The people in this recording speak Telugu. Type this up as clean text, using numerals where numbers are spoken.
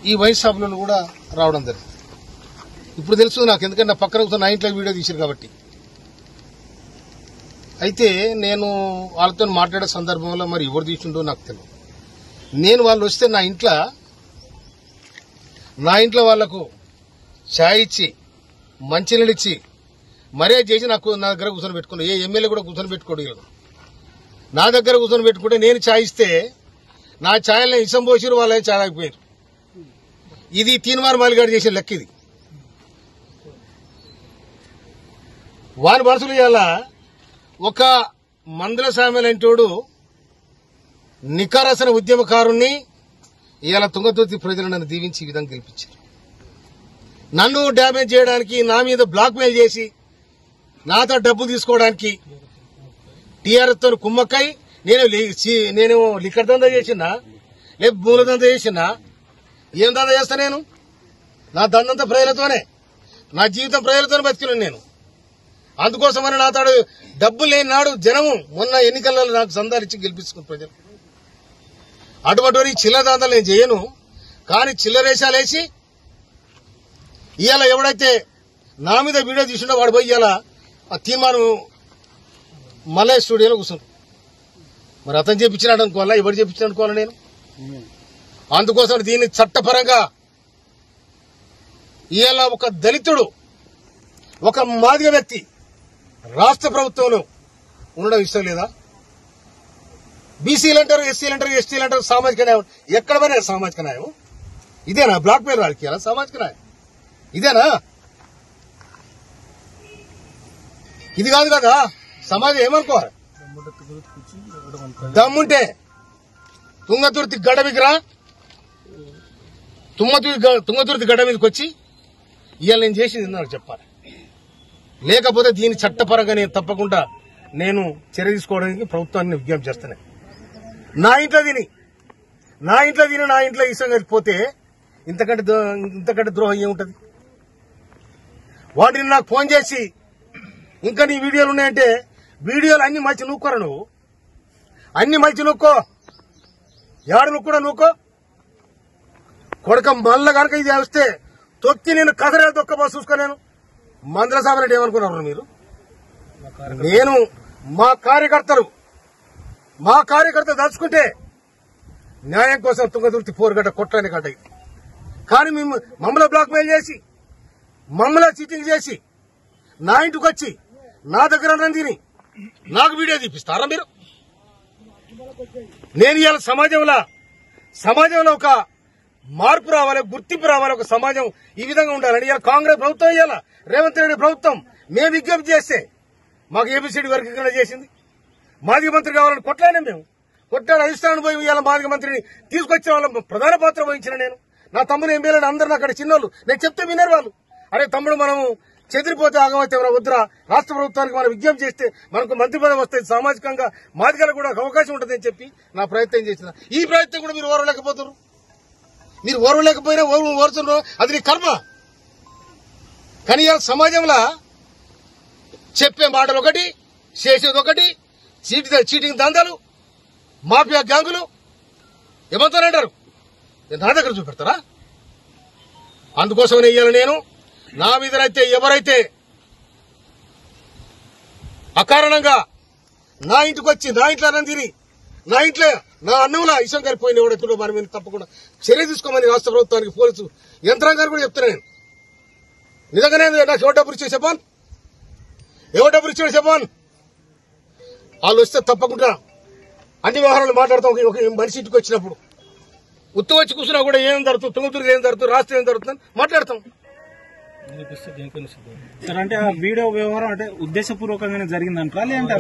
ఈ వైన్ షాపులను కూడా రావడం జరిగింది. ఇప్పుడు తెలుసు నాకు, ఎందుకంటే నా పక్కన కూర్చొని నా ఇంట్లో వీడియో తీశారు కాబట్టి. అయితే నేను వాళ్ళతో మాట్లాడే సందర్భంలో మరి ఎవరు తీసిండో నాకు తెలియదు. నేను వాళ్ళు వస్తే నా ఇంట్లో వాళ్లకు ఛాయ్ ఇచ్చి మంచినీళ్ళు ఇచ్చి మర్యాద చేసి నా దగ్గర కూర్చొని పెట్టుకున్నాను. ఏ ఎమ్మెల్యే కూడా కూర్చొని పెట్టుకోడు. నా దగ్గర కూర్చొని పెట్టుకుంటే నేను ఛాయ్ ఇస్తే నా ఛాయల్ని ఇసం పోసిరు, వాళ్ళని ఛాయ్ ఆగిపోయారు. ఇది తీన్మార్ మాలిగాడు చేసిన లెక్క. ఇది వాని మనసులు ఇవాళ ఒక మందుల సామెలంటోడు నికారసన ఉద్యమకారుణ్ణి ఇవాళ తుంగతుర్తి ప్రజలు నన్ను దీవించి ఈ విధంగా గెలిపించారు. నన్ను డ్యామేజ్ చేయడానికి, నా మీద బ్లాక్ మెయిల్ చేసి నాతో డబ్బు తీసుకోవడానికి టీఆర్ఎస్ తో కుమ్మక్కై నేను లిక్కర్ దందా చేసినా, లేక మూల దందా చేసినా, ఏం దందా చేస్తా నేను? నా దందంతా ప్రజలతోనే, నా జీవితం ప్రజలతోనే బతికినాను నేను. అందుకోసమని నా తాడు డబ్బులు లేని నాడు జనము మొన్న ఎన్నికల్లో నాకు సందాలు ఇచ్చి గెలిపించుకున్న ప్రజలు. అటువంటి చిల్లర దందాలు నేను చేయను. కానీ చిల్లరేషాలేసి ఇవాళ ఎవడైతే నా మీద వీడియో తీసుండో వాడు పోయి ఇవాళ తీర్మానం మల్లయ్య స్టూడియోలో కూర్చుంది. మరి అతను చేపించినాడు అనుకోవాలా, ఎవరు చేపించినాడు అనుకోవాలా నేను? అందుకోసం దీన్ని చట్టపరంగా ఇవాళ ఒక దళితుడు, ఒక మాదిగ వ్యక్తి రాష్ట్ర ప్రభుత్వంలో ఉండడం ఇష్టం లేదా? బీసీలు అంటారు, ఎస్సీలు అంటారు, ఎస్టీలు అంటారు, సామాజిక న్యాయం. ఎక్కడ పోయినా సామాజిక న్యాయం ఇదేనా? బ్లాక్ మెయిల్ రాజకీయాలా సామాజిక న్యాయం ఇదేనా? ఇది కాదు కదా. సమాజం ఏమనుకోవాలి? దమ్ముంటే తుంగతుర్తి గడ్డ దగ్గర, తుంగతుర్తి గడ్డ మీదకి వచ్చి ఇవాళ నేను చేసింది నాకు చెప్పాలి. లేకపోతే దీని చట్టపరంగా నేను తప్పకుండా చర్య తీసుకోవడానికి ప్రభుత్వాన్ని విజ్ఞప్తి చేస్తాను. నా ఇంట్లో తిని నా ఇంట్లో ఇష్టం కలిగిపోతే ఇంతకంటే ద్రోహం ఏముంటది? వాటిని నాకు ఫోన్ చేసి ఇంకా నీ వీడియోలు ఉన్నాయంటే, వీడియోలు అన్ని మంచి నూక్కోరా నువ్వు, అన్ని మంచి నూక్కో, ఏడు నూక్కూడా నూక్కో కొడక. మళ్ళా కనుక ఇది వస్తే తొక్కి నేను కథరే దొక్కబో చూసుకో. నేను మందుల సాబరెడ్డి ఏమనుకున్నారు మీరు? నేను మా కార్యకర్త దలుచుకుంటే న్యాయం కోసం తుంగతుర్తి పోరుగడ్డ కొట్టని గడ్డ. కానీ మమ్మల్ని బ్లాక్ మెయిల్ చేసి, మమ్మల్ని చీటింగ్ చేసి, నా ఇంటికి వచ్చి నా దగ్గర తిని నాకు వీడియో తీపిస్తారా మీరు? నేను ఇవాళ సమాజంలో ఒక మార్పు రావాలి, గుర్తింపు రావాలి, ఒక సమాజం ఈ విధంగా ఉండాలని ఇవాళ కాంగ్రెస్ ప్రభుత్వం, ఇవాళ రేవంత్ రెడ్డి ప్రభుత్వం మేము విజ్ఞప్తి చేస్తే మాకు ఏబిసిడి వర్గీకరణ చేసింది. మాదిగ మంత్రి కావాలని కొట్లాడినా మేము. కొట్లాడి అధిష్టానం పోయి ఇవాళ మాదిగ మంత్రిని తీసుకొచ్చిన వాళ్ళ ప్రధాన పాత్ర వహించిన నేను. నా తమ్ముడు ఎంపీలను అందరూ అక్కడ చిన్నోళ్ళు, నేను చెప్తే వినరు వాళ్ళు. అరే తమ్ముడు మనము చెదిరిపోతే ఆగమైతే వద్దురా, రాష్ట్ర ప్రభుత్వానికి మనం విజ్ఞప్తి చేస్తే మనకు మంత్రి పదవి వస్తుంది, సామాజికంగా మాదిగలకు కూడా అవకాశం ఉంటుందని చెప్పి నా ప్రయత్నం చేసిన. ఈ ప్రయత్నం కూడా మీరు ఓర్వలేకపోతారు. మీరు ఓర్వలేకపోయినా ఓర్చున్నారు, అది నీ కర్మ. కానీ సమాజంలో చెప్పే మాటలు ఒకటి, చేసేది ఒకటి, చీటింగ్ దందాలు, మాఫియా గ్యాంగులు ఏమంటారంటారు, నా దగ్గర చూపెడతారా? అందుకోసమనే ఇయ్యాలి నేను నా మీదనైతే ఎవరైతే అకారణంగా నా ఇంటికి వచ్చి నా ఇంట్లో అన్నం తిని నా ఇంట్లో నా అన్నంలో ఇష్టం కలిపోయిన ఎవడెత్తుడో వారి మీద తప్పకుండా చర్య తీసుకోమని రాష్ట్ర ప్రభుత్వానికి పోలీసు యంత్రాంగాన్ని కూడా చెప్తున్నా నేను. నిజంగానే నాకు ఎవరు డబ్బులు ఇచ్చే చెప్పాను, వాళ్ళు వస్తే తప్పకుండా అన్ని వ్యవహారాలు మాట్లాడతాం. ఒక మనిషి ఇంటికి వచ్చినప్పుడు ఉత్తు వచ్చి కూర్చున్నా కూడా ఏం జరుగుతుంది, తుంగతుర్తి ఏం జరుగుతుంది, రాష్ట్రం ఏం జరుగుతుందని మాట్లాడతాం. సార్ అంటే ఆ వీడియో వ్యవహారం అంటే ఉద్దేశపూర్వకంగానే జరిగిందంటారా లేదంటే